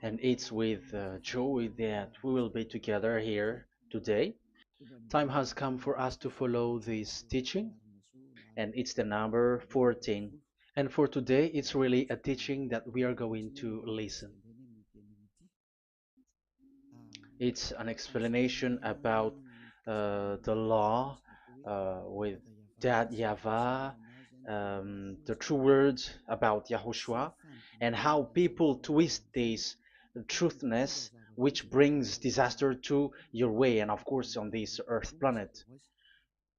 And it's with joy that we will be together here today. Time has come for us to follow this teaching, and it's the number 14. And for today, it's really a teaching that we are going to listen. It's an explanation about the law with that YAHVAH, the true words about YAHOSHUAH, and how people twist this truthness which brings disaster to your way and of course on this earth planet.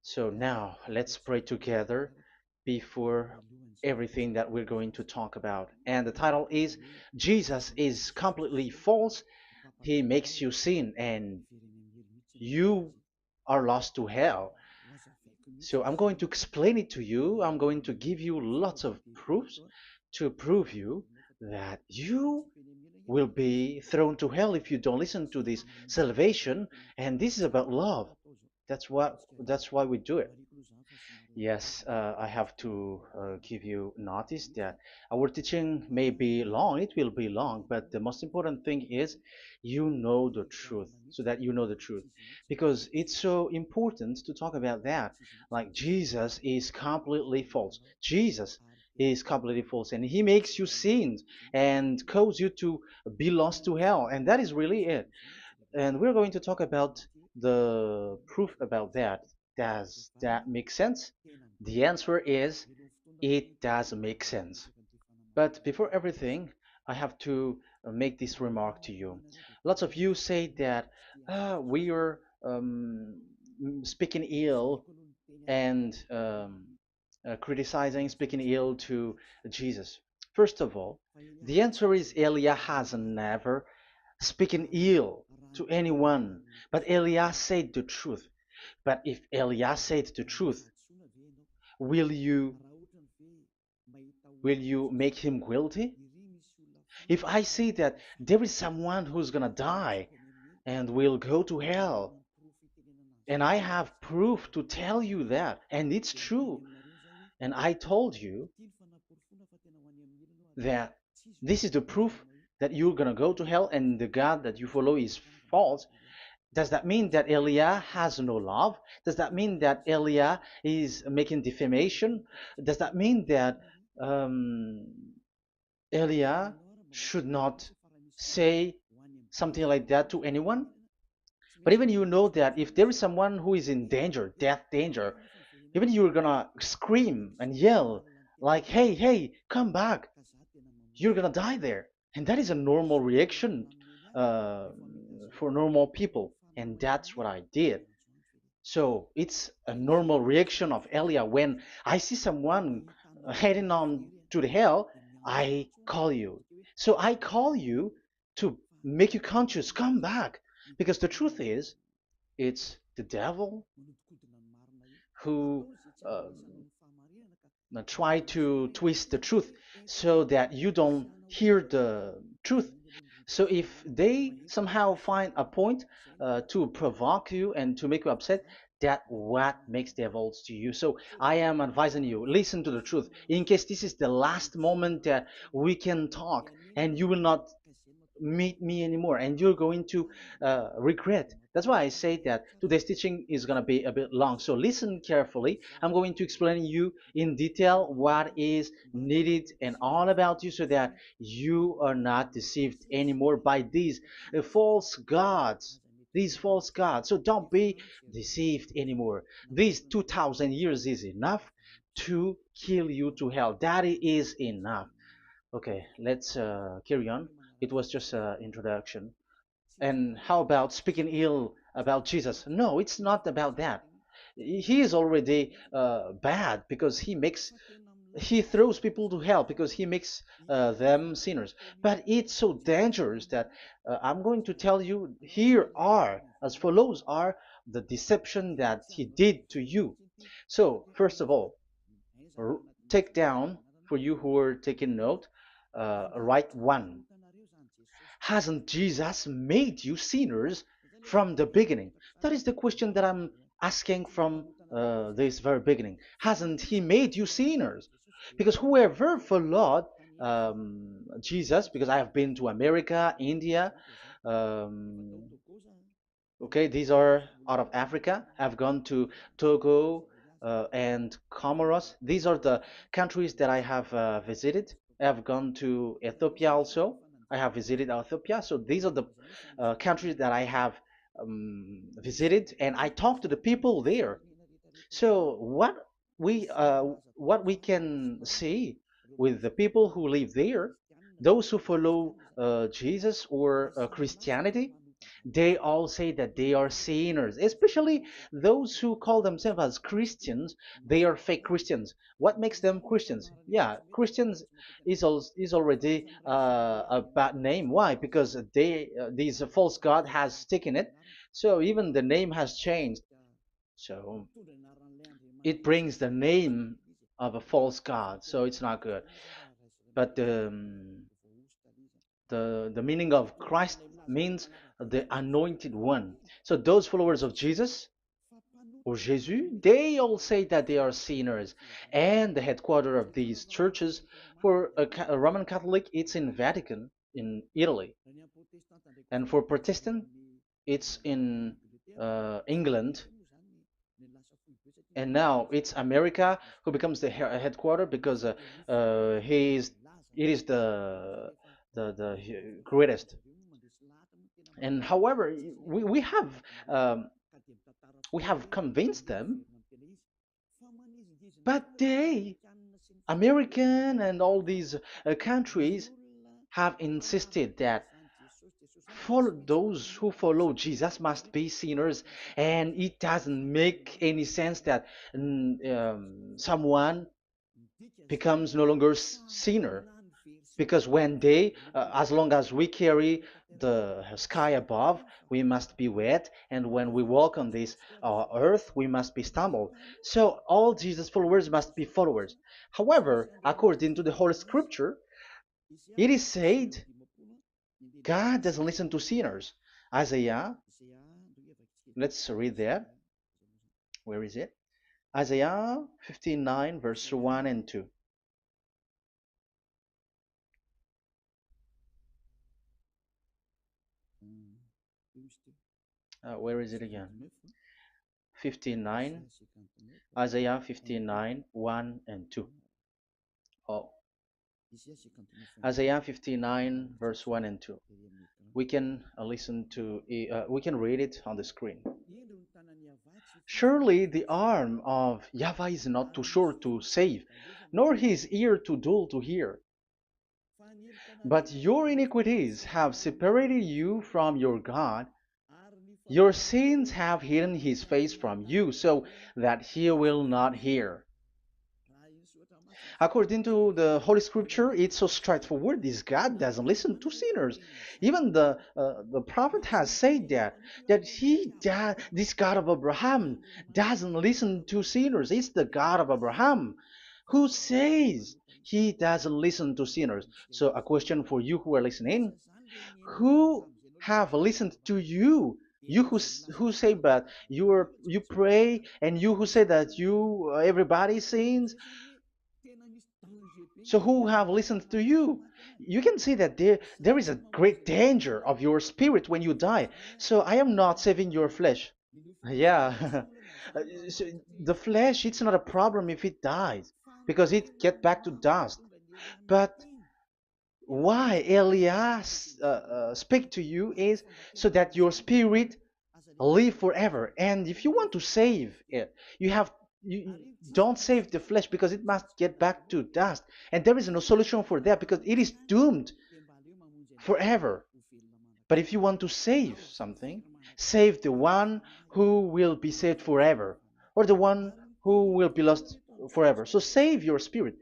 So now let's pray together before everything that we're going to talk about. And the title is Jesus is completely false. He makes you sin and you are lost to hell. So I'm going to explain it to you. I'm going to give you lots of proofs to prove you that you will be thrown to hell if you don't listen to this salvation. And this is about love. That's why we do it. Yes, I have to give you notice that our teaching may be long, it will be long, but the most important thing is you know the truth, so that you know the truth. Because it's so important to talk about that. Like Jesus is completely false. Jesus is completely false, and he makes you sin and cause you to be lost to hell, and that is really it. And we're going to talk about the proof about that. Does that make sense? The answer is it does make sense. But before everything, I have to make this remark to you. Lots of you say that we are speaking ill and criticizing, speaking ill to Jesus. First of all, the answer is Elia has never speaking ill to anyone, but Elias said the truth. But if Elias said the truth, will you will you make him guilty? If I say that there is someone who's gonna die and will go to hell, and I have proof to tell you that, and it's true, and I told you that this is the proof that you're gonna go to hell and the God that you follow is false, does that mean that Elia has no love? Does that mean that Elia is making defamation? Does that mean that um, Elia should not say something like that to anyone? But even you know that if there is someone who is in danger, death danger, even you're gonna scream and yell like, "Hey, hey, come back! You're gonna die there." And that is a normal reaction uh, for normal people, and that's what I did. So it's a normal reaction of Elia. When I see someone heading on to the hell, I call you. So I call you to make you conscious, come back. Because the truth is, it's the devil who try to twist the truth so that you don't hear the truth. So if they somehow find a point to provoke you and to make you upset, that what makes devils to you. So I am advising you, listen to the truth. In case this is the last moment that we can talk and you will not meet me anymore and you're going to regret. That's why I say that today's teaching is going to be a bit long, so listen carefully. I'm going to explain you in detail what is needed and all about you so that you are not deceived anymore by these false gods. So don't be deceived anymore. These 2000 years is enough to kill you to hell. That is enough. Okay, let's carry on. It was just an introduction. And how about speaking ill about Jesus? No, it's not about that. He is already bad because he throws people to hell because he makes them sinners. But it's so dangerous that I'm going to tell you here are as follows are the deception that he did to you. So first of all, take down for you who are taking note. Write one. Hasn't Jesus made you sinners from the beginning? That is the question that I'm asking from this very beginning. Hasn't he made you sinners? Because whoever followed Jesus, because I have been to America, India. Um, okay, these are out of Africa. I've gone to Togo and Comoros. These are the countries that I have visited. I've gone to Ethiopia also. I have visited Ethiopia. So these are the countries that I have visited, and I talked to the people there. So what we can see with the people who live there, those who follow Jesus or Christianity, they all say that they are sinners, especially those who call themselves as Christians. They are fake Christians. What makes them Christians? Yeah, Christians is already a bad name. Why? Because these false god has taken it. So even the name has changed. So it brings the name of a false god. So it's not good. But the meaning of Christ means the anointed one. So those followers of Jesus or Jesus, they all say that they are sinners. And the headquarters of these churches for a Roman Catholic, it's in Vatican in Italy, and for Protestant, it's in England, and now it's America who becomes the headquarter because he is it is the greatest. And however, we have um, we have convinced them, but they American and all these countries have insisted that follow those who follow Jesus must be sinners, and it doesn't make any sense that someone becomes no longer sinner because when they as long as we carry the sky above, we must be wet, and when we walk on this earth, we must be stumbled. So all Jesus followers must be followers. However, according to the Holy Scripture, it is said God doesn't listen to sinners. Isaiah, let's read that. Where is it? Isaiah 59, verse 1 and 2. Where is it again? 59, Isaiah 59, 1 and 2. Oh, Isaiah 59, verse 1 and 2. We can we can read it on the screen. Surely the arm of Yahweh is not too short to save, nor his ear too dull to hear. But your iniquities have separated you from your God. Your sins have hidden his face from you so that he will not hear. According to the Holy Scripture, it's so straightforward. This God doesn't listen to sinners. Even the prophet has said that this God of Abraham doesn't listen to sinners. It's the God of Abraham who says he doesn't listen to sinners. So a question for you who are listening: who have listened to you? You who say but you pray, and you who say that you everybody sins, so who have listened to you? You can see that there is a great danger of your spirit when you die. So I am not saving your flesh. Yeah. So the flesh, it's not a problem if it dies because it get back to dust. But why Elias speak to you is so that your spirit live forever. And if you want to save it, you don't save the flesh because it must get back to dust, and there is no solution for that because it is doomed forever. But if you want to save something, save the one who will be saved forever, or the one who will be lost forever. So save your spirit.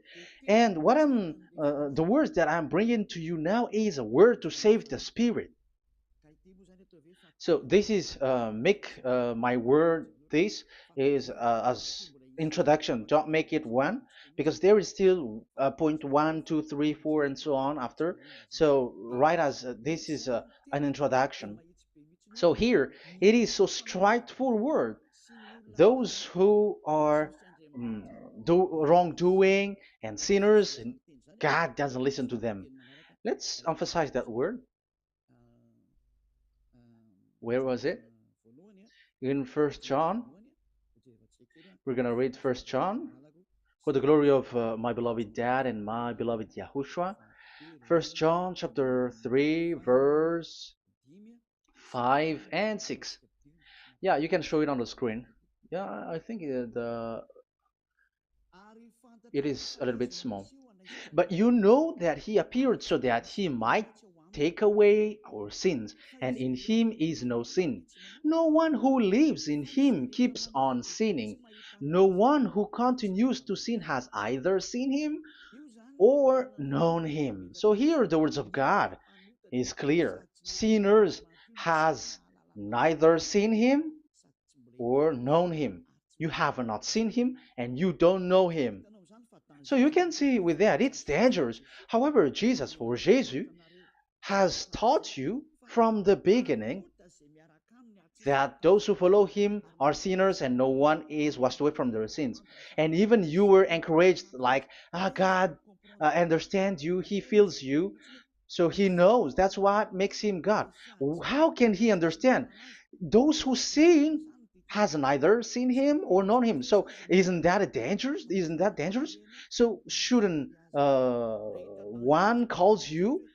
And the words that I'm bringing to you now is a word to save the spirit. So this is make my word. This is as introduction. Don't make it one because there is still point one, two, three, four, and so on after. So right as this is an introduction. So here it is so straightforward. Those who are mm, wrongdoing and sinners, God doesn't listen to them. Let's emphasize that word. Where was it? In First John. We're gonna read First John. For the glory of my beloved Dad and my beloved Yahushua. First John chapter 3 verse 5 and 6. Yeah, you can show it on the screen. Yeah, I think it is a little bit small. But you know that he appeared so that he might take away our sins, and in him is no sin. No one who lives in him keeps on sinning. No one who continues to sin has either seen him or known him. So here the words of God is clear. Sinners has neither seen him or known him. You have not seen him and you don't know him. So you can see with that it's dangerous. However, Jesus or Jesus has taught you from the beginning that those who follow him are sinners and no one is washed away from their sins. And even you were encouraged like, God understands you, he feels you, so he knows. That's what makes him God. How can he understand? Those who sin has neither seen him or known him. So isn't that a dangerous? Isn't that dangerous? So shouldn't one calls you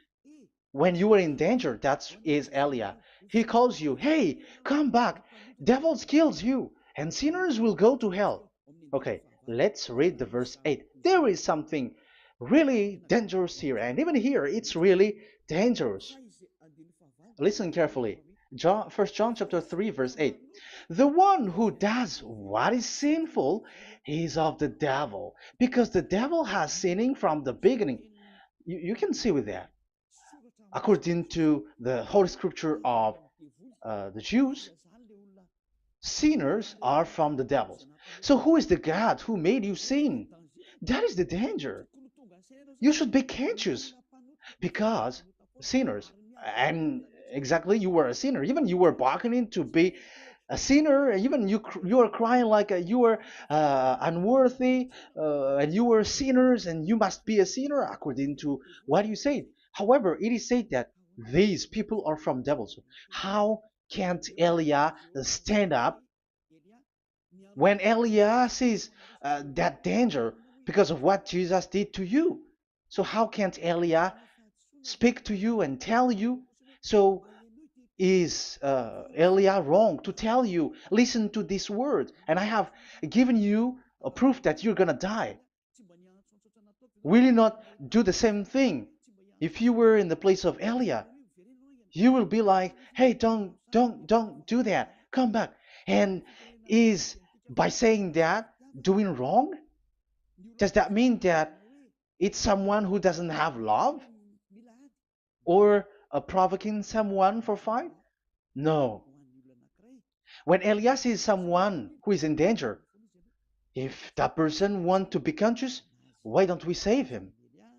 when you are in danger? That is Elia. He calls you, hey, come back. Devils kills you, and sinners will go to hell. Okay, let's read the verse 8. There is something really dangerous here, and even here it's really dangerous. Listen carefully. John, 1 John chapter 3 verse 8. The one who does what is sinful is of the devil, because the devil has sinning from the beginning. You can see with that. According to the Holy Scripture of the Jews, sinners are from the devils. So who is the God who made you sin? That is the danger. You should be conscious because sinners, and exactly you were a sinner. Even you were bargaining to be a sinner. Even you were crying like you were unworthy, and you were sinners, and you must be a sinner according to what you said. However, it is said that these people are from devils. How can't Elia stand up when Elia sees that danger because of what Jesus did to you? So how can't Elia speak to you and tell you? So is Elia wrong to tell you, listen to this word, and I have given you a proof that you're gonna die? Will you not do the same thing? If you were in the place of Elia, you will be like, hey, don't do that, come back. And is by saying that doing wrong? Does that mean that it's someone who doesn't have love or provoking someone for fight? No. When Elias is someone who is in danger, if that person wants to be conscious, why don't we save him?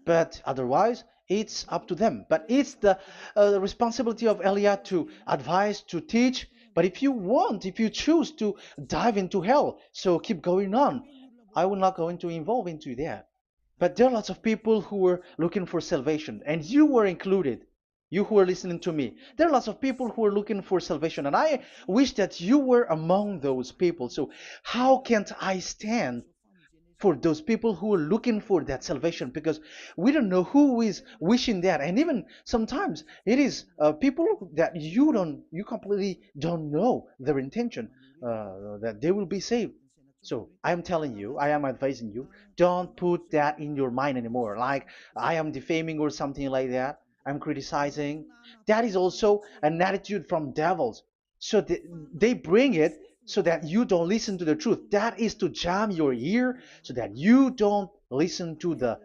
But otherwise, it's up to them. But it's the responsibility of Elia to advise, to teach. But if you choose to dive into hell, so keep going on. I will not go into involve into that. But there are lots of people who were looking for salvation, and you were included. You who are listening to me, there are lots of people who are looking for salvation, and I wish that you were among those people. So, how can't I stand for those people who are looking for that salvation? Because we don't know who is wishing that, and even sometimes it is people that you completely don't know their intention that they will be saved. So I am telling you, I am advising you, don't put that in your mind anymore. Like I am defaming or something like that. I'm criticizing. That is also an attitude from devils. So they bring it so that you don't listen to the truth. That is to jam your ear so that you don't listen to the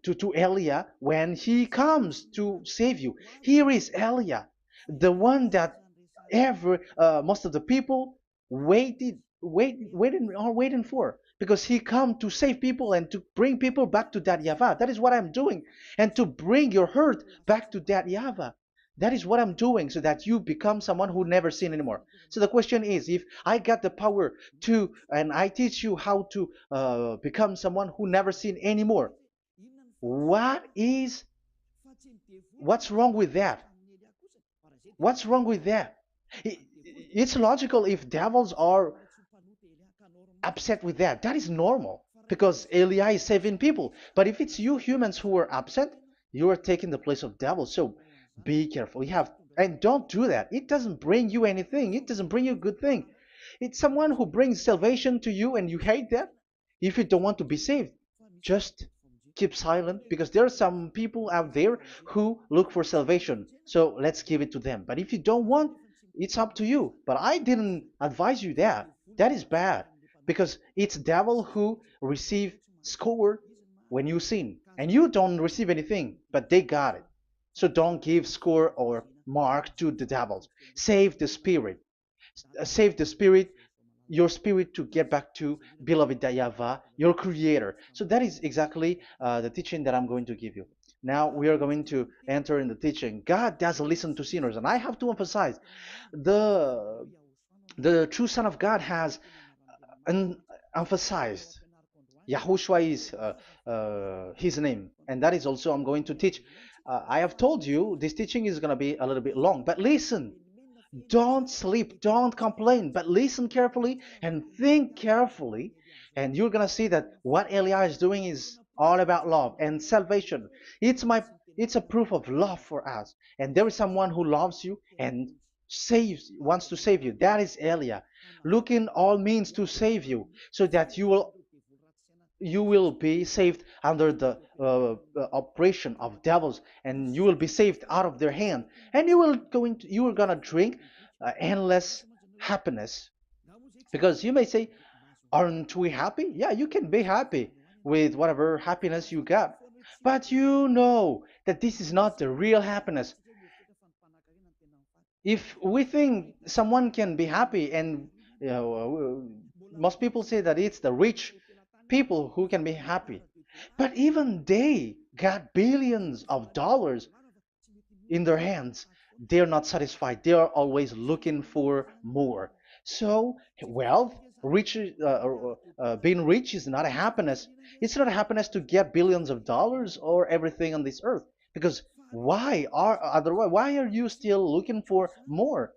to Elia when he comes to save you. Here is Elia, the one that every most of the people waiting for, because he come to save people and to bring people back to that Yahvah. That is what I'm doing, and to bring your hurt back to that Yahvah. That is what I'm doing, so that you become someone who never sin anymore. So the question is, if I got the power to, and I teach you how to become someone who never sin anymore, What is what's wrong with that? What's wrong with that? It's logical if devils are upset with that. That is normal because Eli is saving people. But if it's you humans who are upset, you are taking the place of devils. So be careful. You have and don't do that. It doesn't bring you anything. It doesn't bring you a good thing. It's someone who brings salvation to you and you hate that. If you don't want to be saved, just keep silent because there are some people out there who look for salvation. So let's give it to them. But if you don't want, it's up to you. But I didn't advise you that. That is bad because it's devil who receive score when you sin and you don't receive anything, but they got it. So don't give score or mark to the devils. Save the spirit. Save the spirit, your spirit to get back to beloved Yahweh, your creator. So that is exactly the teaching that I'm going to give you. Now we are going to enter in the teaching. God doesn't listen to sinners, and I have to emphasize the the true Son of God has emphasized. Yahushua is his name, and that is also I'm going to teach. I have told you this teaching is going to be a little bit long, but listen. Don't sleep, don't complain, but listen carefully and think carefully, and you're gonna see that what Eliah is doing is all about love and salvation. It's my it's a proof of love for us, and there is someone who loves you and wants to save you. That is Eliah, looking all means to save you, so that you will be saved under the oppression of devils, and you will be saved out of their hand, and you are gonna drink endless happiness. Because you may say, aren't we happy? Yeah, you can be happy with whatever happiness you got, but you know that this is not the real happiness. If we think someone can be happy, and most people say that it's the rich people who can be happy, but even they got billions of dollars in their hands, they're not satisfied. They are always looking for more. So wealth, being rich is not a happiness. It's not a happiness to get billions of dollars or everything on this earth. Because why are you still looking for more?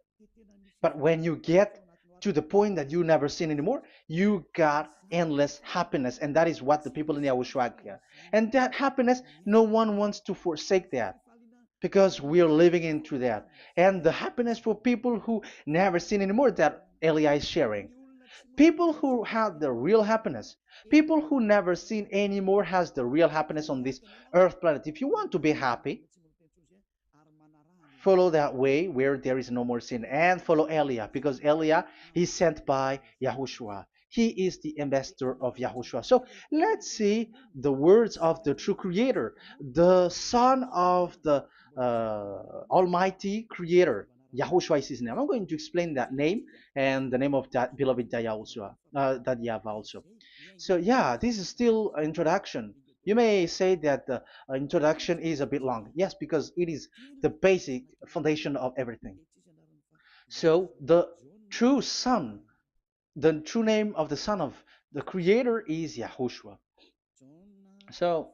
But when you get to the point that you never sin anymore, you got endless happiness, and that is what the people in Yahushua get. And that happiness, no one wants to forsake that because we are living into that. And the happiness for people who never sin anymore that Elia is sharing. People who have the real happiness, people who never sin anymore has the real happiness on this earth planet. If you want to be happy, follow that way where there is no more sin and follow Elia because Elia is sent by Yahushua. He is the ambassador of Yahushua. So let's see the words of the true creator, the son of the almighty creator. Yahushua is his name. I'm going to explain that name and the name of that beloved Yahushua, that Yahweh also. So yeah, this is still an introduction. You may say that the introduction is a bit long. Yes, because it is the basic foundation of everything. So true son, the true name of the son of the creator is Yahushua. So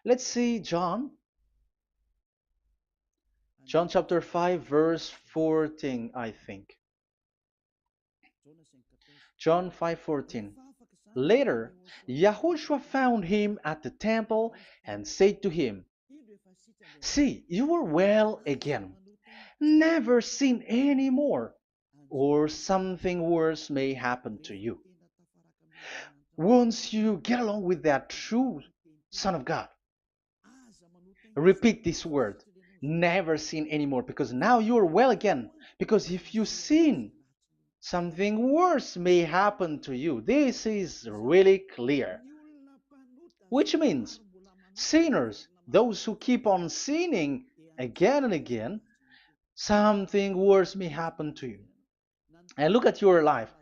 let's see John chapter 5 verse 14, I think. John 5:14. Later, Yahushua found him at the temple and said to him, "See, you are well again. Never sin any more, or something worse may happen to you." Once you get along with that true Son of God, repeat this word, never sin anymore, because now you are well again. Because if you sin, something worse may happen to you. This is really clear. Which means sinners, those who keep on sinning again and again, something worse may happen to you. And look at your life.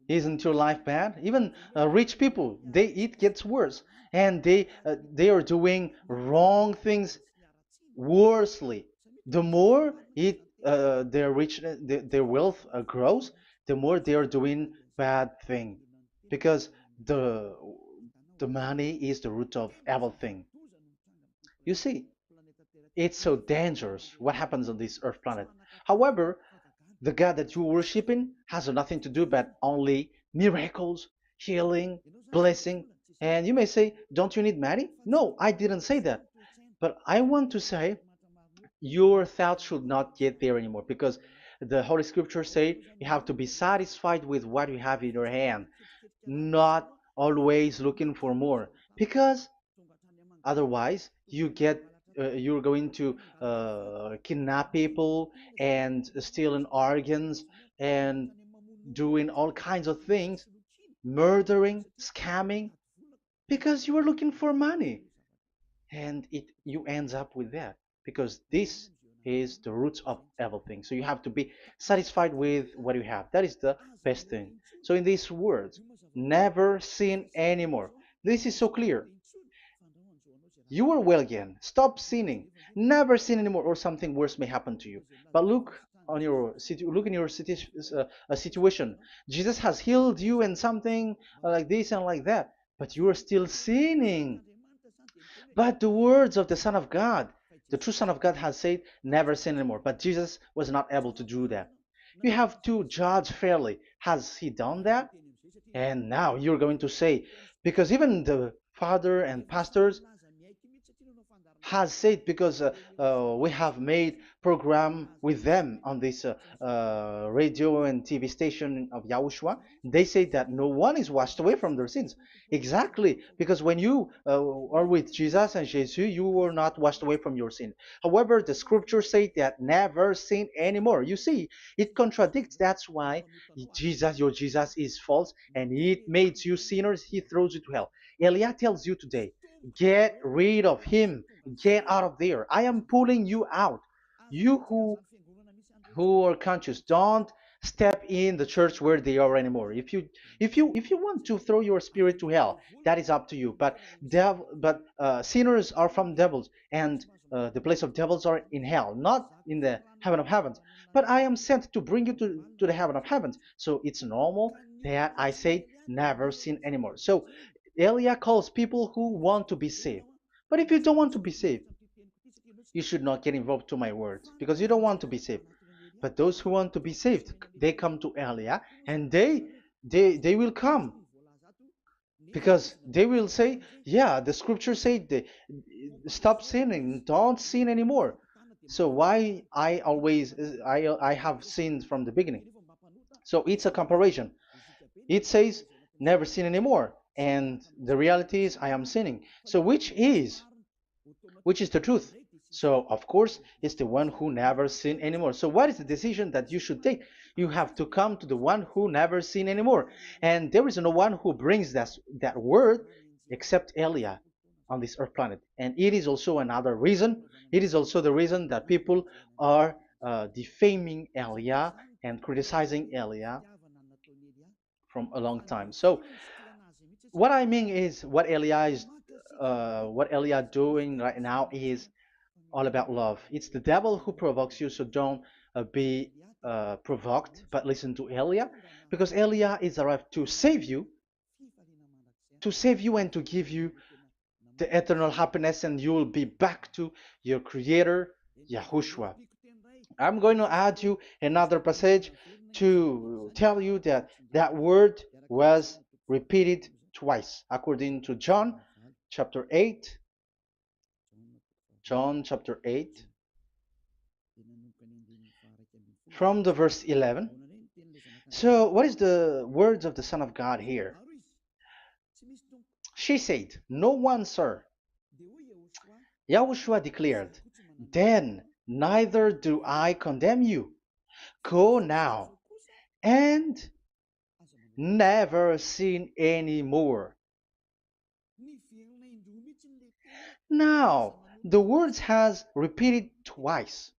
Isn't your life bad? Even rich people, it gets worse, and they are doing wrong things worsely. The more their rich their wealth grows, the more they are doing bad thing, because the the money is the root of everything. You see, it's so dangerous what happens on this earth planet. However, the God that you're worshiping has nothing to do but only miracles, healing, blessing. And you may say, don't you need money? No, I didn't say that. But I want to say your thoughts should not get there anymore because the Holy Scriptures say you have to be satisfied with what you have in your hand, not always looking for more. Because otherwise, you're going to kidnap people and stealing organs and doing all kinds of things, murdering, scamming, because you are looking for money, and it you ends up with that because this is the roots of everything. So you have to be satisfied with what you have. That is the best thing. So in these words, never sin anymore. This is so clear. You are well again. Stop sinning. Never sin anymore, or something worse may happen to you. But look in your situation. Jesus has healed you and something like this and like that, but you are still sinning. But the words of the Son of God, the true Son of God, has said, "Never sin anymore." But Jesus was not able to do that. You have to judge fairly. Has he done that? And now you're going to say, because even the father and pastors has said, because we have made program with them on this radio and TV station of Yahushua. They say that no one is washed away from their sins. Exactly, because when you are with Jesus and Jesus, you were not washed away from your sin. However, the scriptures say that never sin anymore. You see, it contradicts. That's why your Jesus is false, and it makes you sinners. He throws you to hell. Elia tells you today, get rid of him. Get out of there. I am pulling you out. You who are conscious, don't step in the church where they are anymore. If you want to throw your spirit to hell, that is up to you. But sinners are from devils, and the place of devils are in hell, not in the heaven of heavens. But I am sent to bring you to the heaven of heavens. So it's normal that I say never sin anymore. So Elia calls people who want to be saved. But if you don't want to be saved, you should not get involved to my words because you don't want to be saved. But those who want to be saved, they come to Elia, and they will come because they will say, yeah, the scriptures say stop sinning, don't sin anymore. So why I have sinned from the beginning. So it's a comparison. It says never sin anymore, and the reality is I am sinning. So which is the truth? So, of course, it's the one who never sin anymore. So, what is the decision that you should take? You have to come to the one who never sin anymore. And there is no one who brings that word except Elia on this earth planet. And it is also another reason. It is also the reason that people are defaming Elia and criticizing Elia from a long time. So, what I mean is what Elia doing right now is all about love. It's the devil who provokes you, so don't be provoked, but listen to Elia, because Elia is arrived to save you and to give you the eternal happiness, and you will be back to your Creator, Yahushua. I'm going to add you another passage to tell you that that word was repeated twice, according to chapter 8, John chapter 8, from the verse 11. So, what is the words of the Son of God here? She said, "No one, sir." Yahushua declared, "Then neither do I condemn you. Go now and never sin any more." Now, the words has repeated twice.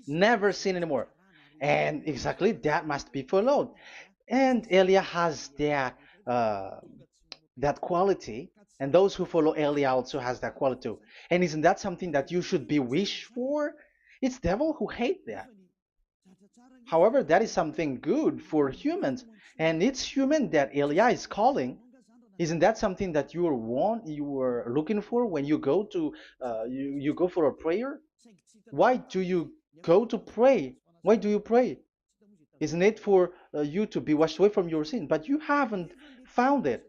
Never sin anymore. And exactly that must be followed. And Elia has uh, that quality, and those who follow Elia also has that quality too. And isn't that something that you should be wish for? It's devil who hate that. However, that is something good for humans, and it's human that Elia is calling. Isn't that something that you were looking for when you go to you go for a prayer? Why do you go to pray? Why do you pray? Isn't it for you to be washed away from your sin? But you haven't found it.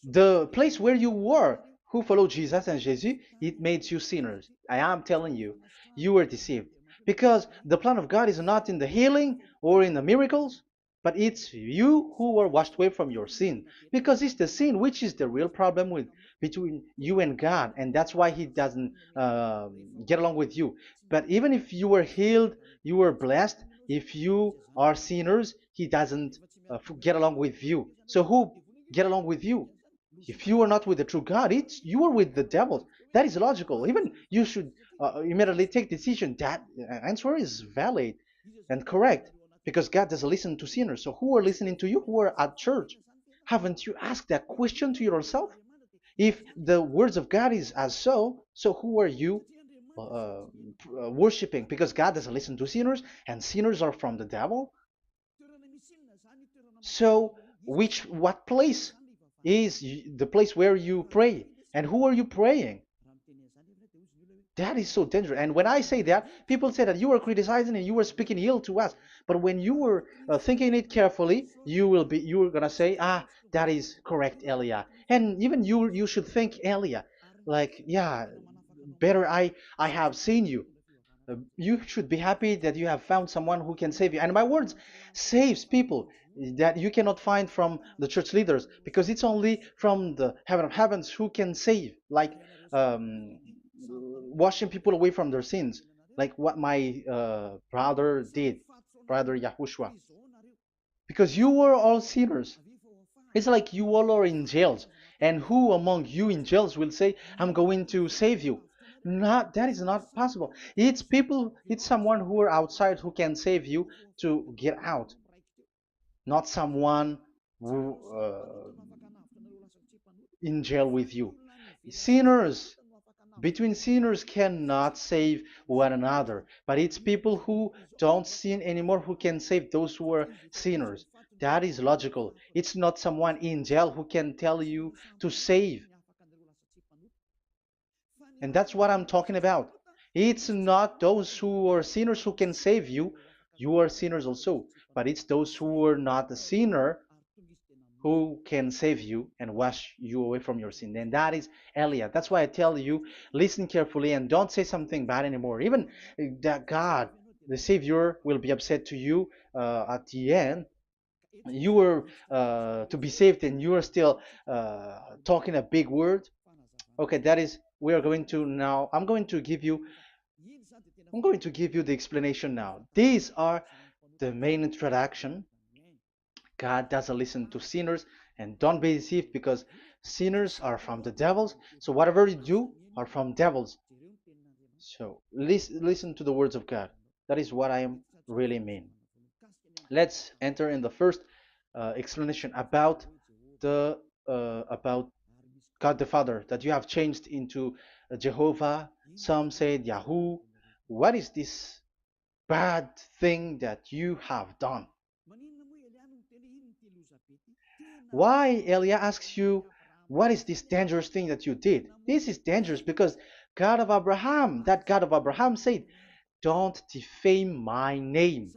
The place where you were, who followed Jesus and Jesus, it made you sinners. I am telling you, you were deceived. Because the plan of God is not in the healing or in the miracles, but it's you who were washed away from your sin. Because it's the sin which is the real problem with between you and God, and that's why He doesn't get along with you. But even if you were healed, you were blessed. If you are sinners, He doesn't get along with you. So who get along with you? If you are not with the true God, it's you are with the devil. That is logical. Even you should immediately take decision. That answer is valid and correct because God doesn't listen to sinners. So who are listening to you? Who are at church? Haven't you asked that question to yourself? If the words of God is as so who are you worshiping? Because God doesn't listen to sinners, and sinners are from the devil. So, what place is the place where you pray? And who are you praying? That is so dangerous. And when I say that, people say that you are criticizing and you are speaking ill to us. But when you were thinking it carefully, you are gonna say, ah, that is correct, Elia. And even you should think, Elia, like, yeah, better I have seen you. You should be happy that you have found someone who can save you. And my words saves people that you cannot find from the church leaders because it's only from the heaven of heavens who can save, like um, washing people away from their sins, like what my brother did, brother Yahushua. Because you were all sinners. It's like you all are in jails. And who among you in jails will say, I'm going to save you? Not that is not possible. It's people, it's someone who are outside who can save you to get out, not someone who in jail with you. Sinners, between sinners cannot save one another, but it's people who don't sin anymore who can save those who are sinners. That is logical. It's not someone in jail who can tell you to save. And that's what I'm talking about. It's not those who are sinners who can save you. You are sinners also. But it's those who are not a sinner who can save you and wash you away from your sin. And that is Eliah. That's why I tell you, listen carefully and don't say something bad anymore. Even that God, the Savior, will be upset to you at the end. You were to be saved and you are still talking a big word. Okay, that is, we are going to now, I'm going to give you the explanation now. These are the main introduction. God doesn't listen to sinners, and don't be deceived because sinners are from the devils. So whatever you do are from devils. So listen to the words of God. That is what I am really mean. Let's enter in the first explanation about God the Father that you have changed into Jehovah. Some said Yahoo. What is this bad thing that you have done? Why Elia asks you, what is this dangerous thing that you did? This is dangerous because God of Abraham, that God of Abraham said, don't defame my name.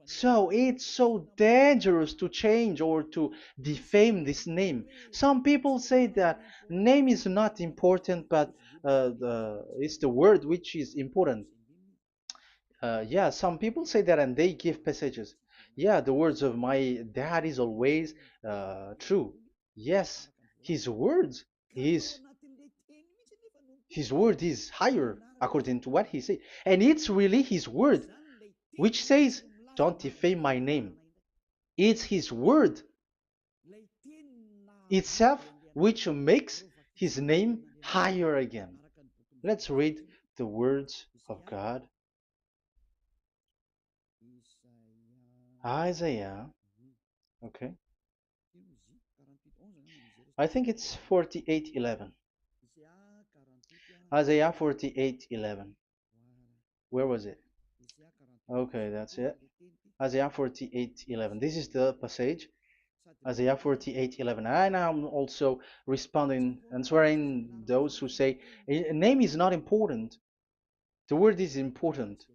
So it's so dangerous to change or to defame this name. Some people say that name is not important, but it's the word which is important. Yeah, some people say that and they give passages. Yeah, the words of my dad is always true. Yes, his words, his his word is higher according to what he said. And it's really his word which says, don't defame my name. It's his word itself which makes his name higher again. Let's read the words of God. Isaiah, okay. I think it's 48:11. Isaiah 48:11. Where was it? Okay, that's it. Isaiah 48:11. This is the passage. Isaiah 48:11. And I'm also responding, answering those who say a name is not important. The word is important.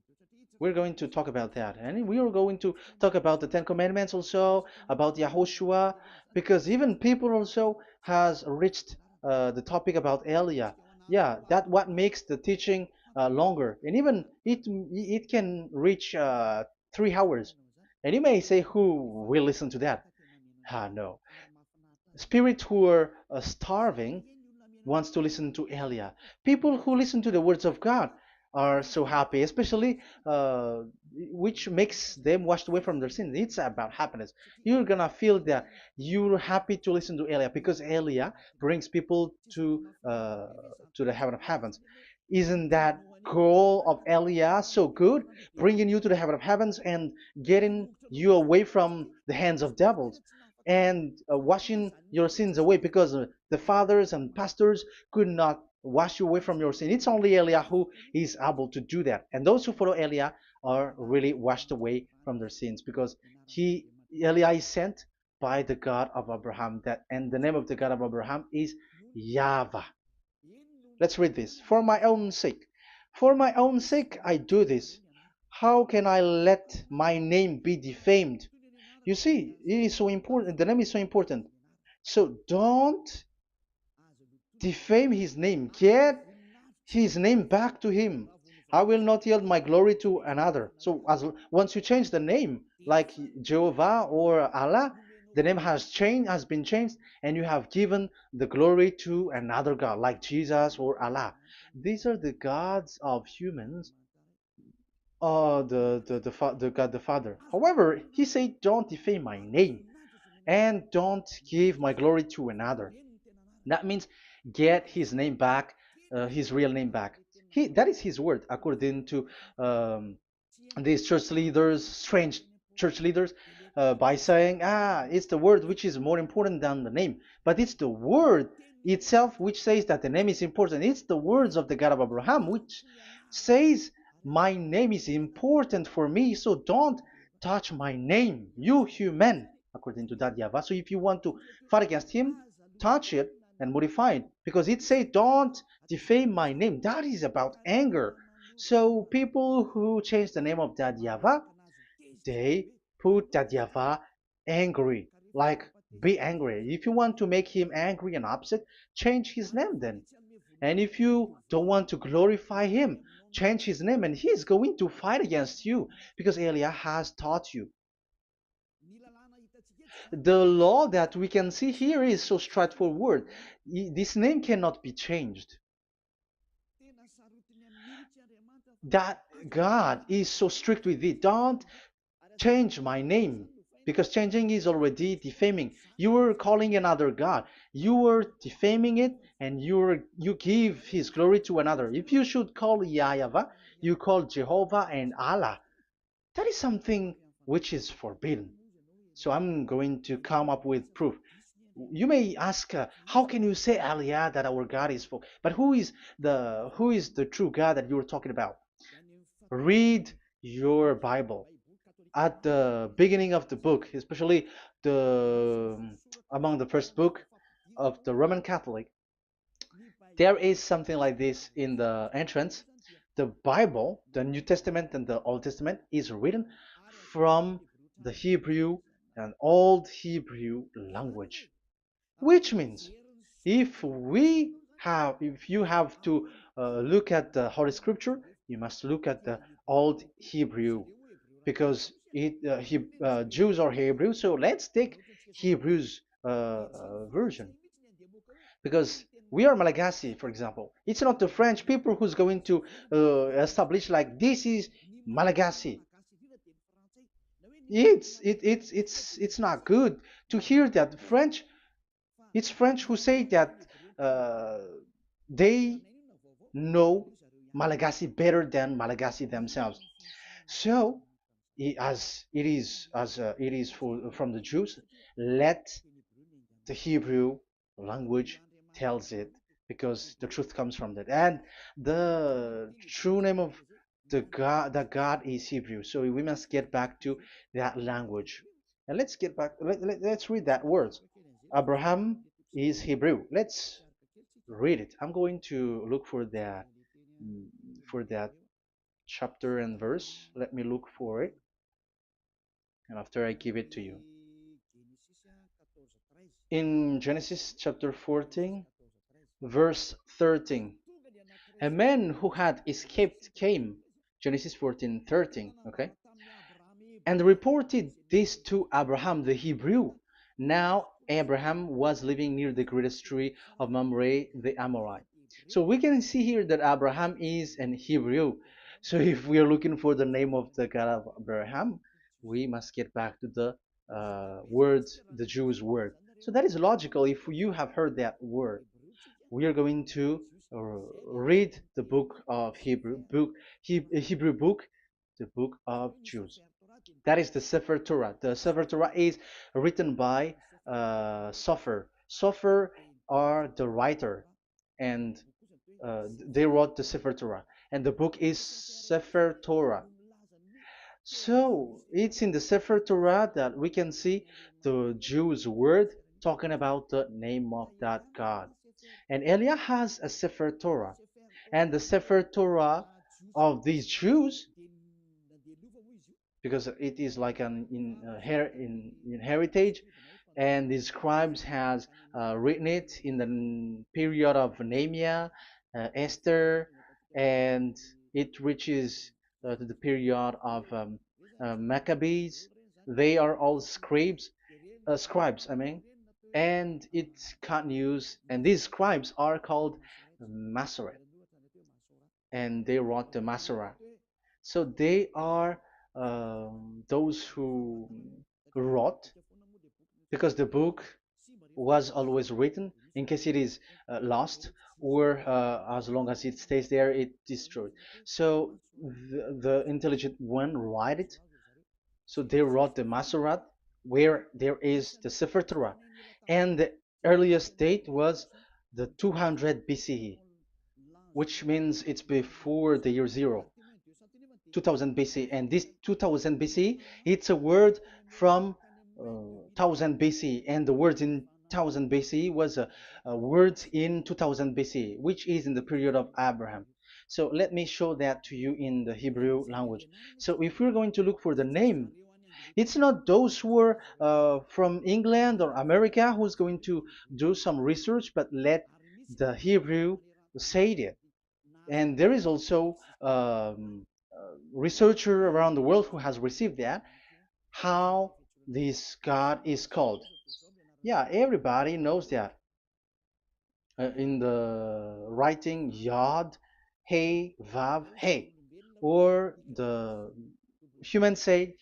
We're going to talk about that. And we are going to talk about the Ten Commandments also, about Yahushua, because even people also has reached the topic about Elia. Yeah, that what makes the teaching longer. And even it can reach 3 hours. And you may say, who will listen to that? Ah, no. Spirits who are starving wants to listen to Elia. People who listen to the words of God are so happy, especially which makes them washed away from their sins. It's about happiness. You're gonna feel that you're happy to listen to Elia because Elia brings people to the heaven of heavens. Isn't that goal of Elia so good, bringing you to the heaven of heavens and getting you away from the hands of devils? And washing your sins away because the fathers and pastors could not wash you away from your sin. It's only Elia who is able to do that. And those who follow Elia are really washed away from their sins because he Elia is sent by the God of Abraham. That and the name of the God of Abraham is YAHVAH. Let's read this. For my own sake. For my own sake I do this. How can I let my name be defamed? You see, it is so important. The name is so important. So don't defame his name. Get his name back to him. I will not yield my glory to another. So as once you change the name, like Jehovah or Allah, the name has been changed, and you have given the glory to another God, like Jesus or Allah. These are the gods of humans, the God the Father. However, he said, "Don't defame my name, and don't give my glory to another." That means get his name back, his real name back. That is his word, according to um, these church leaders, strange church leaders, by saying, it's the word which is more important than the name. But it's the word itself which says that the name is important. It's the words of the God of Abraham which says, my name is important for me, so don't touch my name, you human, according to that YAHVAH. So if you want to fight against him, touch it and modify it, because it says, don't defame my name. That is about anger. So people who change the name of that YAHVAH, they put that YAHVAH angry, like be angry. If you want to make him angry and upset, change his name then. And if you don't want to glorify him, change his name, and he's going to fight against you because Elia has taught you. The law that we can see here is so straightforward. This name cannot be changed. That God is so strict with it. Don't change my name, because changing is already defaming. You are calling another God. You are defaming it, and you give his glory to another. If you should call YAHVAH, you call Jehovah and Allah. That is something which is forbidden. So I'm going to come up with proof. You may ask, how can you say, Aliyah, that our God is for? But who is the true God that you're talking about? Read your Bible at the beginning of the book, especially the among the first book of the Roman Catholic. There is something like this in the entrance. The Bible, the New Testament and the Old Testament, is written from the Hebrew and Old Hebrew language, which means if you have to look at the Holy Scripture, you must look at the Old Hebrew, because Jews are Hebrew. So let's take Hebrew's version, because we are Malagasy, for example. It's not the French people who's going to establish like this is Malagasy. It's not good to hear that French. It's French who say that uh, they know Malagasy better than Malagasy themselves. So, as it is from the Jews, let the Hebrew language tells it, because the truth comes from that, and the true name of the God is Hebrew. So we must get back to that language. And let's get back. Let's read that word. Abraham is Hebrew. Let's read it. I'm going to look mm, for that chapter and verse. Let me look for it, and after I give it to you. In Genesis chapter 14, verse 13, a man who had escaped came, Genesis 14:13, okay, and reported this to Abraham the Hebrew. Now Abraham was living near the greatest tree of Mamre the Amorite. So we can see here that Abraham is an Hebrew. So if we are looking for the name of the God of Abraham, we must get back to the word, the Jews' word. So that is logical. If you have heard that word, we are going to read the book of Hebrew book, the book of Jews. That is the Sefer Torah. The Sefer Torah is written by Sofer. Sofer are the writer, and they wrote the Sefer Torah, and the book is Sefer Torah. So it's in the Sefer Torah that we can see the Jews' word talking about the name of that God. And Elia has a Sefer Torah, and the Sefer Torah of these Jews, because it is like an in heritage, and the scribes has written it in the period of Nehemiah, Esther, and it reaches to the period of Maccabees. They are all scribes, I mean, and it continues, and these scribes are called Masoret, and they wrote the Masorah. So they are those who wrote, because the book was always written in case it is lost, or as long as it stays there, it destroyed. So the intelligent one write it. So they wrote the Masorat, where there is the Sefer Torah, and the earliest date was the 200 BCE, which means it's before the year zero. 2000 BC, and this 2000 BC, it's a word from 1000 BC, and the word in 1000 BC was a word in 2000 BC, which is in the period of Abraham. So let me show that to you in the Hebrew language. So if we're going to look for the name, it's not those who are from England or America who's going to do some research, but let the Hebrew say it. And there is also researcher around the world who has received that, how this God is called. Yeah, everybody knows that. In the writing Yod, Hey, Vav, Hey, or the human say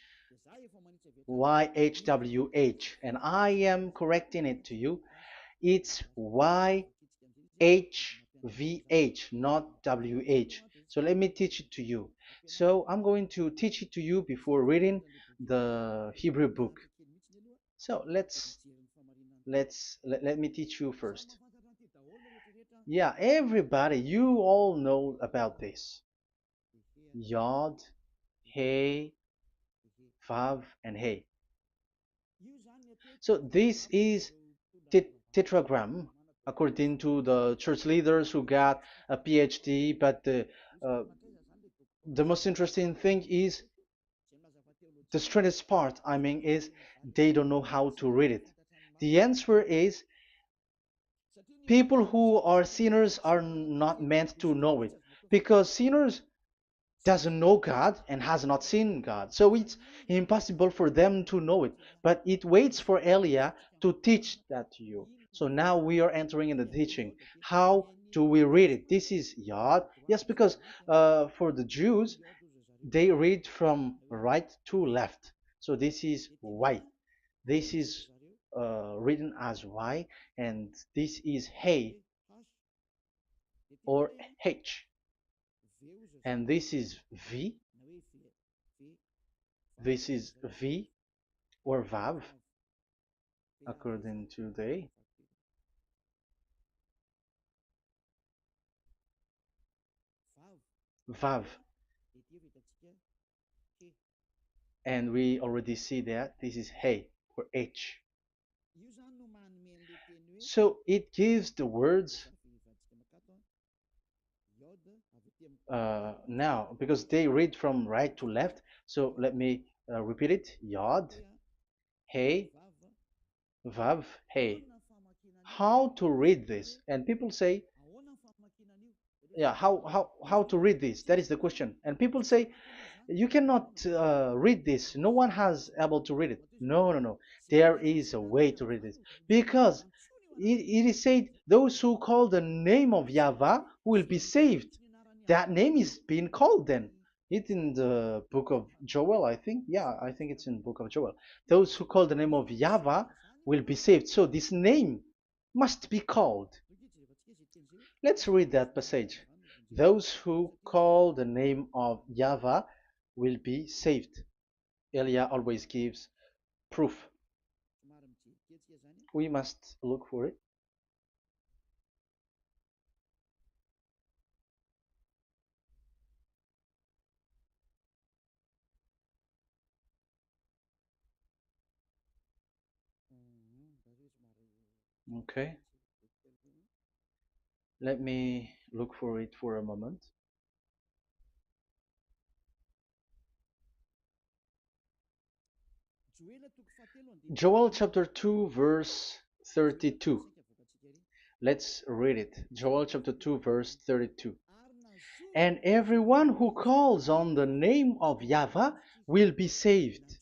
YHWH, and I am correcting it to you. It's YHVH, not WH. So let me teach it to you. So I'm going to teach it to you before reading the Hebrew book. So let me teach you first. Yeah, everybody, you all know about this. Yod, Hey, Vav, and Hey. So this is tetragram, according to the church leaders who got a PhD. But uh, the most interesting thing is, the strangest part, I mean, is they don't know how to read it. The answer is, people who are sinners are not meant to know it, because sinners doesn't know God and has not seen God. So it's impossible for them to know it. But it waits for Elia to teach that to you. So now we are entering in the teaching. How do we read it? This is Yod. Yes, because for the Jews, they read from right to left. So this is Y. This is written as Y, and this is Hey or H. And this is V. This is V or Vav, according to the Vav. And we already see that this is Hey or H. So it gives the words now because they read from right to left. So let me repeat it. Yod, Hey, Vav, Hey. How to read this? And people say, yeah, how to read this? That is the question. And people say, you cannot read this. No one has able to read it. No, no, no. There is a way to read this because it is said those who call the name of Yahweh will be saved. That name is being called then. It's in the book of Joel, I think. Yeah, I think it's in the book of Joel. Those who call the name of Yahweh will be saved. So this name must be called. Let's read that passage. Those who call the name of Yahweh will be saved. Elia always gives proof. We must look for it. Okay, let me look for it for a moment. Joel chapter 2, verse 32. Let's read it. Joel chapter 2, verse 32. And everyone who calls on the name of Yahweh will be saved.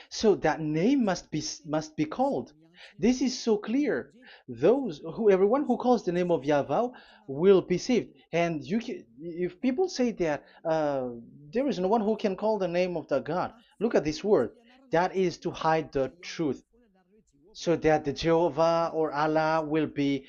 So that name must be called. This is so clear. Everyone who calls the name of Yahweh will be saved. And if people say that there is no one who can call the name of the God, look at this word. That is to hide the truth so that the Jehovah or Allah will be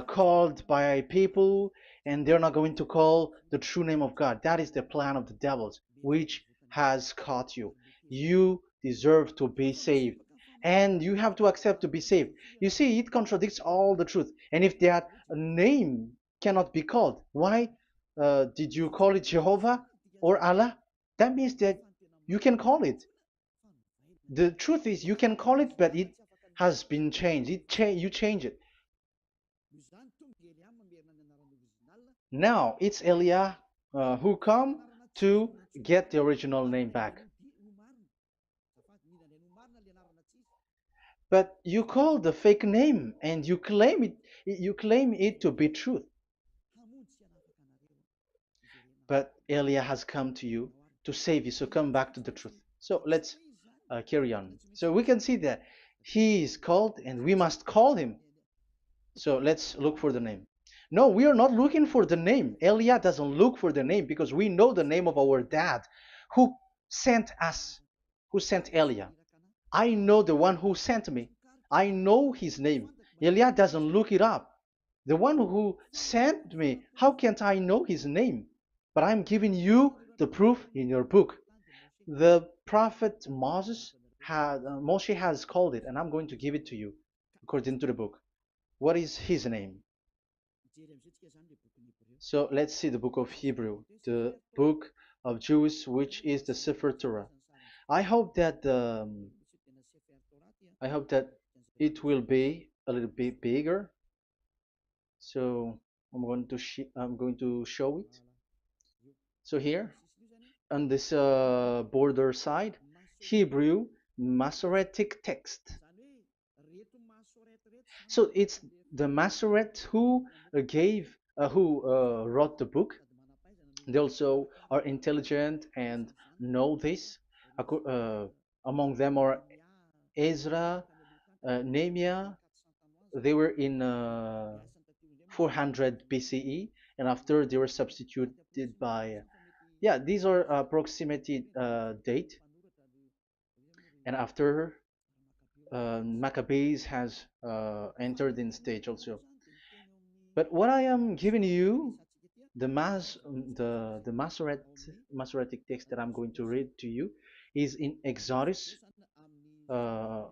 called by people and they're not going to call the true name of God. That is the plan of the devils, which has caught you. You deserve to be saved. And you have to accept to be saved. You see, it contradicts all the truth. And if that name cannot be called, why did you call it Jehovah or Allah? That means that you can call it. The truth is you can call it, but it has been changed. You change it. Now it's Elia who come to get the original name back. But you call the fake name and you claim it to be truth. But Elia has come to you to save you, so come back to the truth. So let's carry on. So we can see that he is called and we must call him. So let's look for the name. No, we are not looking for the name. Elia doesn't look for the name because we know the name of our dad who sent us, who sent Elia. I know the one who sent me. I know his name. Elia doesn't look it up. The one who sent me, how can't I know his name? But I'm giving you the proof in your book. The prophet Moshe has called it, and I'm going to give it to you according to the book. What is his name? So let's see the book of Hebrew, the book of Jews, which is the Sefer Torah. I hope that I hope that it will be a little bit bigger. So I'm going to show it. So here on this border side, Hebrew Masoretic text. So it's the Masoret who wrote the book. They also are intelligent and know this. Among them are Ezra, Nehemiah. They were in 400 BCE, and after they were substituted by, yeah, these are approximated date. And after Maccabees has entered in stage also. But what I am giving you, the Masoretic text that I'm going to read to you, is in Exodus or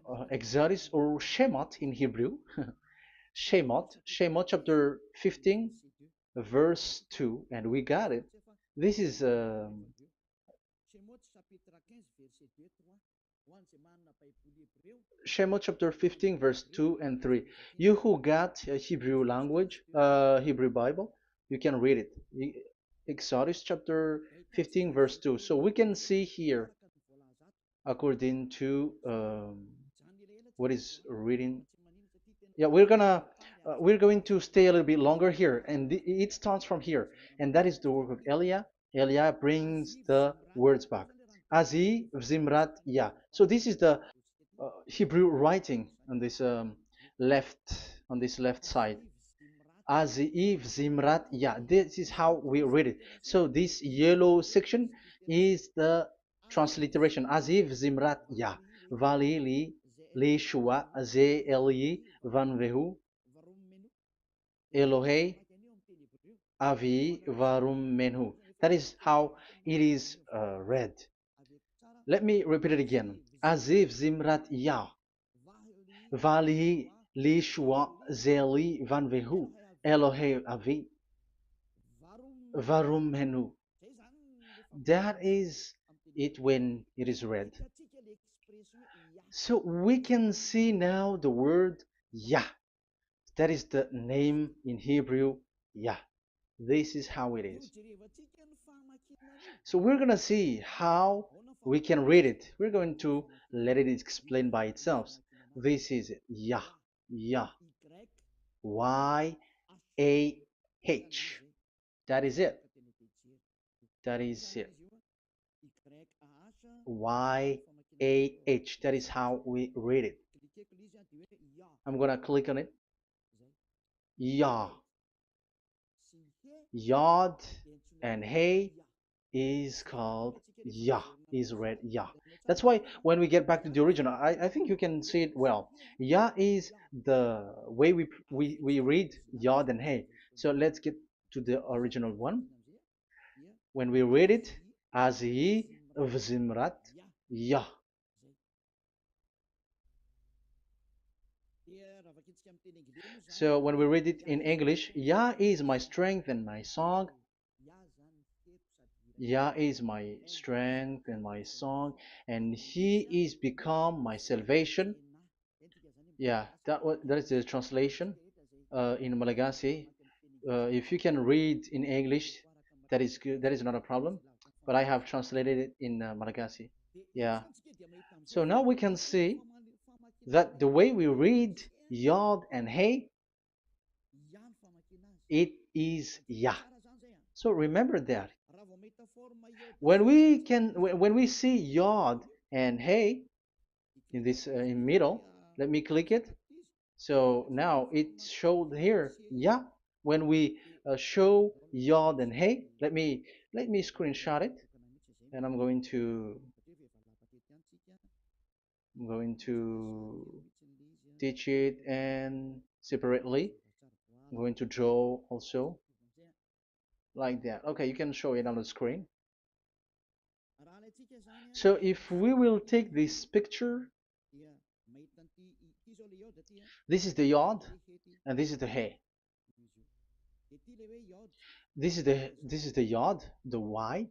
Shemot in Hebrew, Shemot chapter 15, verse 2, and we got it. This is Shemot chapter 15, verse 2 and 3. You who got a Hebrew language, Hebrew Bible, you can read it. Exodus chapter 15, verse 2. So we can see here, according to what is reading. Yeah, we're going to stay a little bit longer here, and it starts from here, and that is the work of Eliah. Eliah brings the words back. Azi Zimrat Ya. So this is the Hebrew writing on this left on this left side. Aziv Zimrat Ya. This is how we read it. So this yellow section is the transliteration. Aziv Zimrat Ya. Vali li shua ze eli van vehu Elohei avi varum menhu. That is how it is read. Let me repeat it again. Aziv Zimrat Ya. Vali li shua ze eli van vehu Elohei avi varum menhu. That is it when it is read. So we can see now the word Yah. That is the name in Hebrew, Yah. This is how it is. So we're going to see how we can read it. We're going to let it explain by itself. This is it. Yah. Yah. Y-A-H. That is it. That is it. Y-A-H. That is how we read it. I'm going to click on it. Yah. Yod and Hey is called Yah, is read Yah. That's why when we get back to the original, I think you can see it well. Yah is the way we read Yod and Hey. So let's get to the original one. When we read it, Azi Vzimrat Yah. So when we read it in English, Yah is my strength and my song. Yah is my strength and my song, and He is become my salvation. Yeah, that is the translation in Malagasy. If you can read in English, that is good. That is not a problem. But I have translated it in Malagasy. Yeah. So now we can see that the way we read Yod and Hey, it is Yah. So remember that when we see Yod and Hey in this in middle, let me click it. So now it showed here, yeah. When we show Yod and Hey, let me screenshot it, and I'm going to teach it and separately. I'm going to draw also like that. Okay, you can show it on the screen. So if we will take this picture, this is the Yod and this is the Hey. This is the Yod, the Y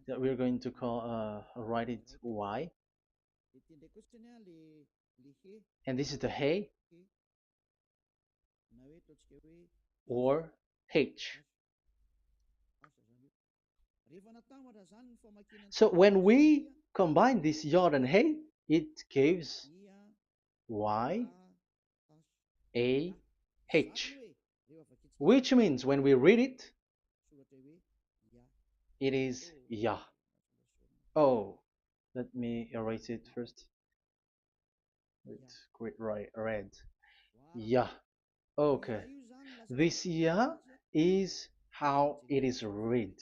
that we're going to call write it Y, and this is the Hey or H. So when we combine this Yod and Hey, it gives Y A H, which means when we read it, it is Yah. Oh, let me erase it first with great red. Yah. Okay. This Yah is how it is read.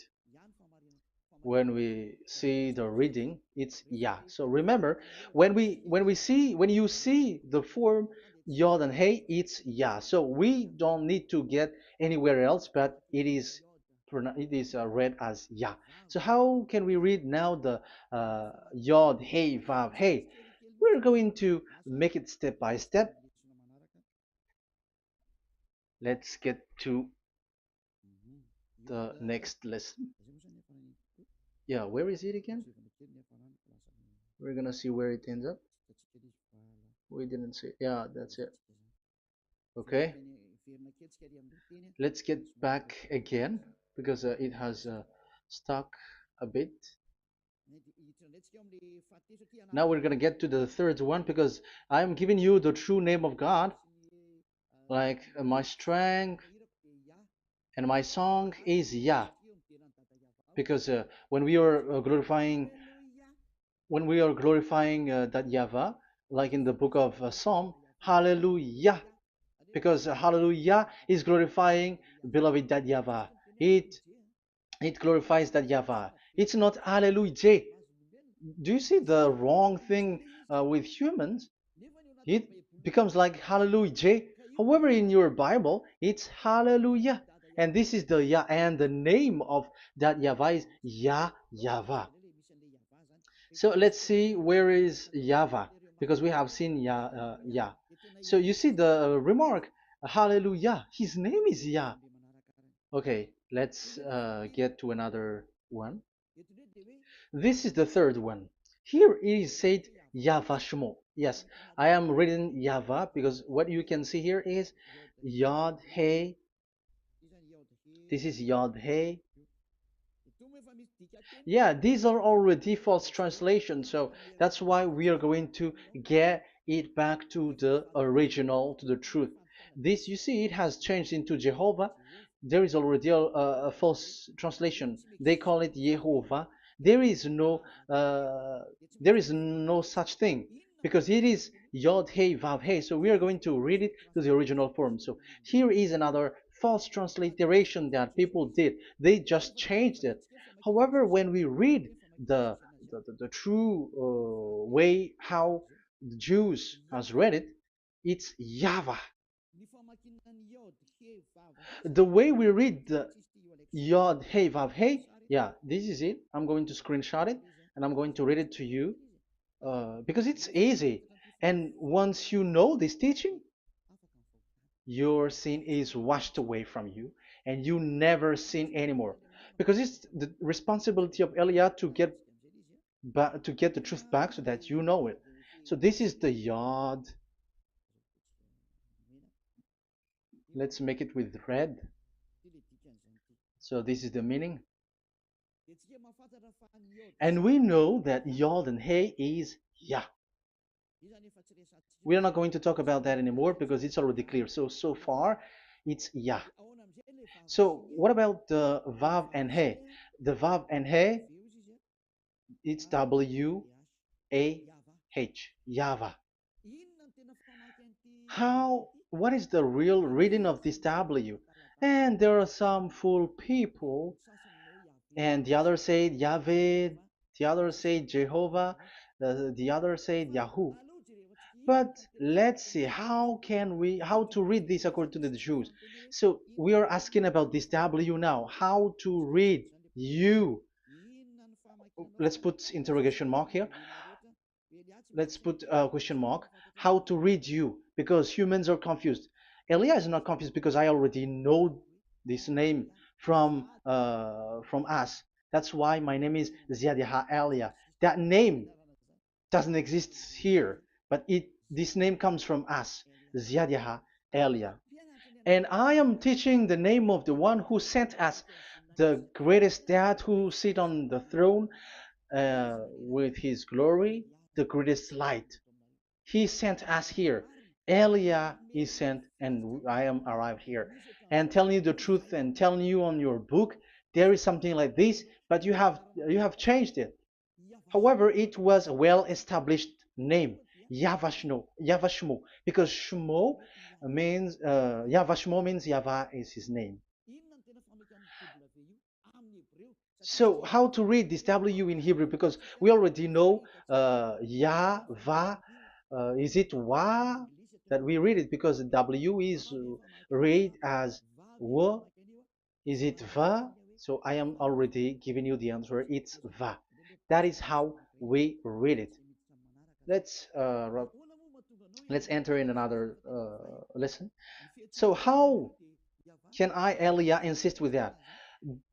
When we see the reading, it's Yah. So remember, when you see the form Yod and Hey, it's Yah. So we don't need to get anywhere else, but it is read as Yah. So how can we read now the Yod, Hey, Vav, Hey? We're going to make it step by step. Let's get to the next lesson. Yeah, where is it again? We're gonna see where it ends up. We didn't see. Yeah, that's it. Okay. Let's get back again because it has stuck a bit. Now we're gonna get to the third one because I'm giving you the true name of God, like my strength and my song is Yah, because when we are glorifying that Yahweh, like in the book of Psalm, Hallelujah, because Hallelujah is glorifying beloved that Yahweh. It it glorifies that Yahweh. It's not Hallelujah. Do you see the wrong thing with humans? It becomes like Hallelujah. However, in your Bible, it's Hallelujah. And this is the Yah, and the name of that Yahweh is Yahweh. So let's see where is Yahweh, because we have seen Yah. So you see the remark, Hallelujah. His name is Yah. Okay, let's get to another one. This is the third one. Here it is said YAHVAH. Yes, I am reading Yahweh because what you can see here is Yod Hey. This is Yod Hey. Yeah, these are already false translations, so that's why we are going to get it back to the original, to the truth. This, you see, it has changed into Jehovah. There is already a false translation. They call it Yehovah. There is no, uh, there is no such thing because it is Yod Hey Vav Hey. So we are going to read it to the original form. So here is another false transliteration that people did. They just changed it. However, when we read the true way how the Jews has read it, it's Yahweh. The way we read the Yod Hey Vav Hey, yeah, this is it. I'm going to screenshot it and I'm going to read it to you because it's easy. And once you know this teaching, your sin is washed away from you and you never sin anymore. Because it's the responsibility of Elia to get to get the truth back so that you know it. So this is the Yod. Let's make it with red. So this is the meaning. And we know that Yod and Hey is Yah. We are not going to talk about that anymore because it's already clear. So far, it's Yah. So what about the Vav and He? The Vav and He, it's W-A-H, Yahvah. What is the real reading of this W? And there are some fool people, and the other said Yahweh, the other said Jehovah, the other said Yahoo. But let's see how to read this according to the Jews. So we are asking about this W now. How to read you? Let's put interrogation mark here. Let's put a question mark. How to read you? Because humans are confused. Elia is not confused because I already know this name from us. That's why my name is Ziadiha Elia. That name doesn't exist here, but this name comes from us, Ziadiha Elia. And I am teaching the name of the one who sent us, the greatest dad who sit on the throne with his glory, the greatest light. He sent us here. Elia is sent, and I am arrived here. And telling you the truth and telling you on your book, there is something like this, but you have changed it. However, it was a well-established name, Yahvah, because Shmo means Yahvah means Yahweh is his name. So how to read this W in Hebrew? Because we already know Yahvah. Is it Wa that we read it? Because W is read as W. Is it Va? So I am already giving you the answer. It's Va. That is how we read it. Let's uh, let's enter in another lesson. So how can I, Elia, insist with that?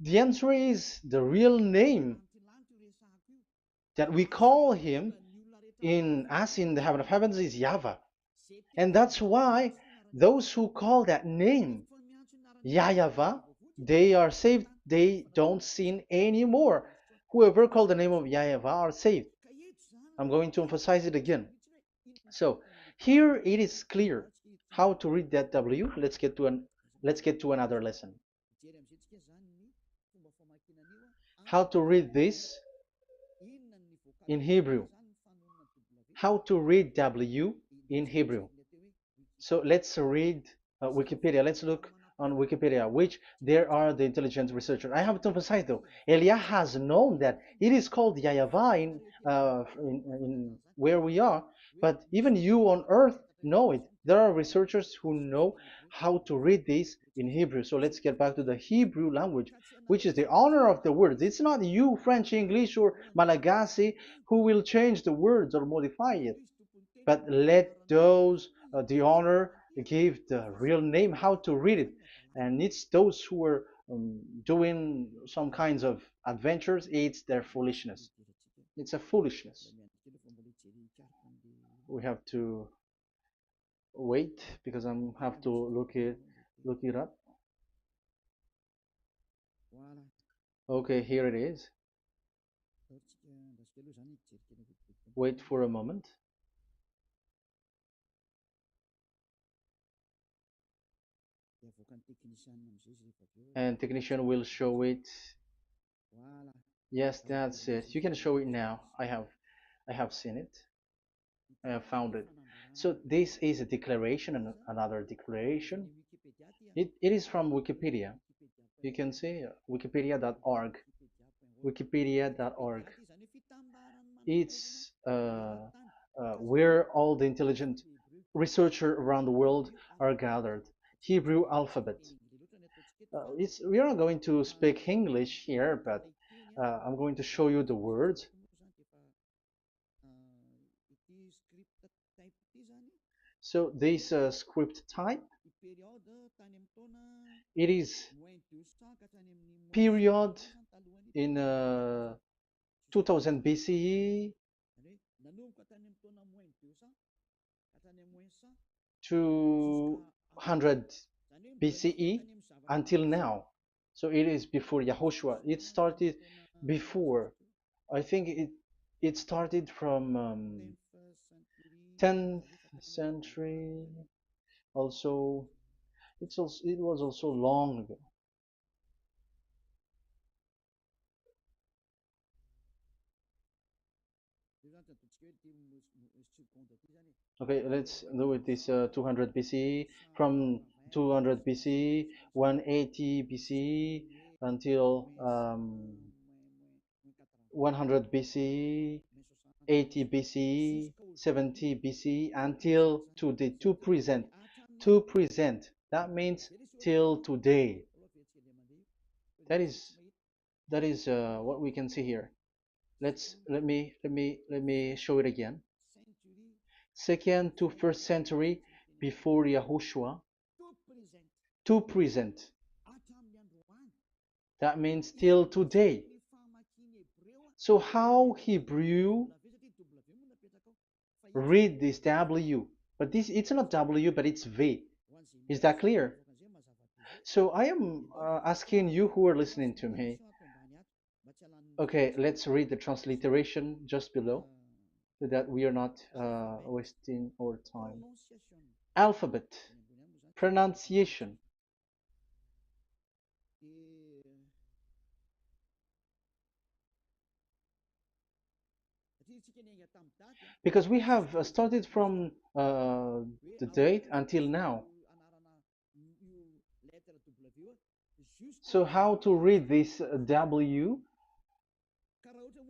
The answer is the real name that we call him in as in the heaven of heavens is YAHVAH. And that's why those who call that name YAHVAH, they are saved. They don't sin anymore. Whoever called the name of YAHVAH are saved. I'm going to emphasize it again. So here it is clear how to read that W. Let's get to another lesson. How to read this in Hebrew. How to read W in Hebrew. So let's read Wikipedia. Let's look on Wikipedia, which there are the intelligent researchers. I have to emphasize though, Elia has known that it is called YAHVAH in where we are, but even you on earth know it. There are researchers who know how to read this in Hebrew. So let's get back to the Hebrew language, which is the honor of the words. It's not you, French, English, or Malagasy, who will change the words or modify it, but let those the honor give the real name how to read it, and it's those who are doing some kinds of adventures. It's their foolishness. It's a foolishness. We have to wait because I have to look it up. Okay, here it is. Wait for a moment. And technician will show it. Yes, that's it. You can show it now. I have seen it. I have found it. So this is a declaration and another declaration. It is from Wikipedia. You can see wikipedia.org. Wikipedia.org. It's where all the intelligent researchers around the world are gathered. Hebrew alphabet. We are not going to speak English here, but I'm going to show you the words. So this script type, it is period in 2000 BCE to 100 BCE until now. So it is before Yahushua. It started before. I think it started from 10th century. Also, it was also long ago. Okay, let's do it this 200 BCE, from 200 BCE, 180 BCE until 100 BCE, 80 BCE, 70 BCE until today, to present. To present. That means till today. That is what we can see here. Let me show it again. Second to first century before Yahushua, to present. That means till today. So how Hebrew read this W? But this, it's not W, but it's V. Is that clear? So I am asking you who are listening to me. Okay, let's read the transliteration just below so that we are not wasting our time. Alphabet, pronunciation. Because we have started from the date until now. So how to read this W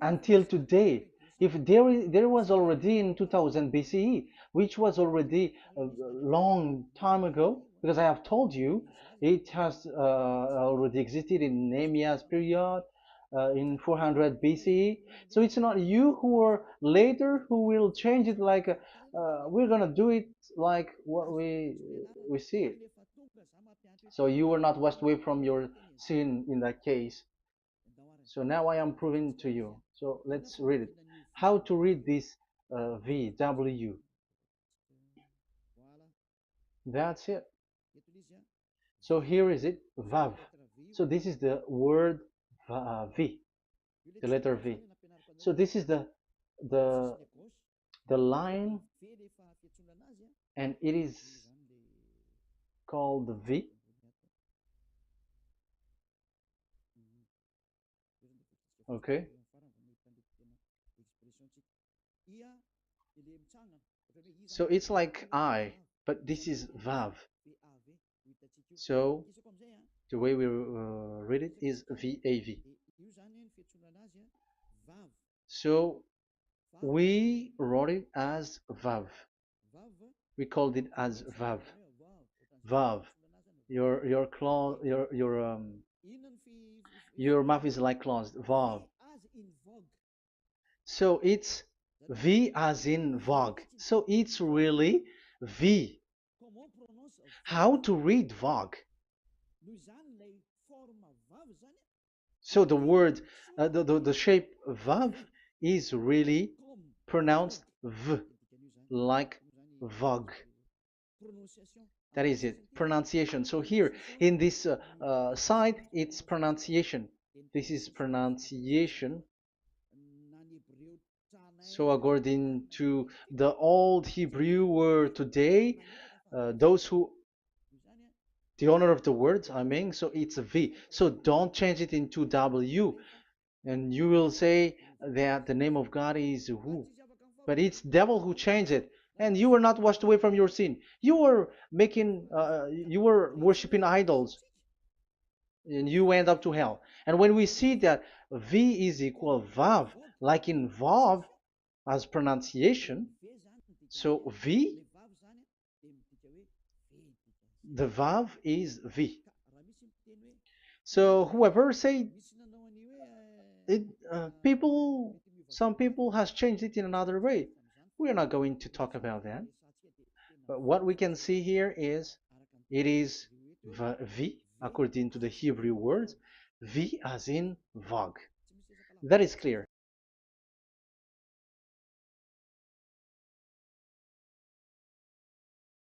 until today? If there was already in 2000 BCE, which was already a long time ago, because I have told you it has already existed in Nehemiah's period, in 400 BCE. So it's not you who are later who will change it, like we're gonna do it like what we see it. So you were not washed away from your sin in that case. So now I am proving to you. So let's read it. how to read this V, W. That's it. So here is it, Vav. So this is the word V, the letter V. So this is the the line, and it is called V. Okay. So it's like I, but this is Vav. So the way we read it is VAV. So we wrote it as Vav. We called it as Vav. Vav. Your claw, your mouth is like closed. Vav. So it's V as in Vogue. So it's really V. How to read Vogue? So the word, the shape Vav is really pronounced V, like Vogue. That is it, pronunciation. So here in this side, it's pronunciation. This is pronunciation. So according to the old Hebrew word today, those who, the owner of the words, I mean, so it's a V. So don't change it into W, and you will say that the name of God is who. But it's devil who changed it, and you were not washed away from your sin. You were you were worshiping idols, and you went up to hell. And when we see that V is equal Vav, like in Vav as pronunciation, so V, the Vav is V. So whoever say it, some people has changed it in another way. We are not going to talk about that. But what we can see here is it is V according to the Hebrew words, V as in Vog. That is clear.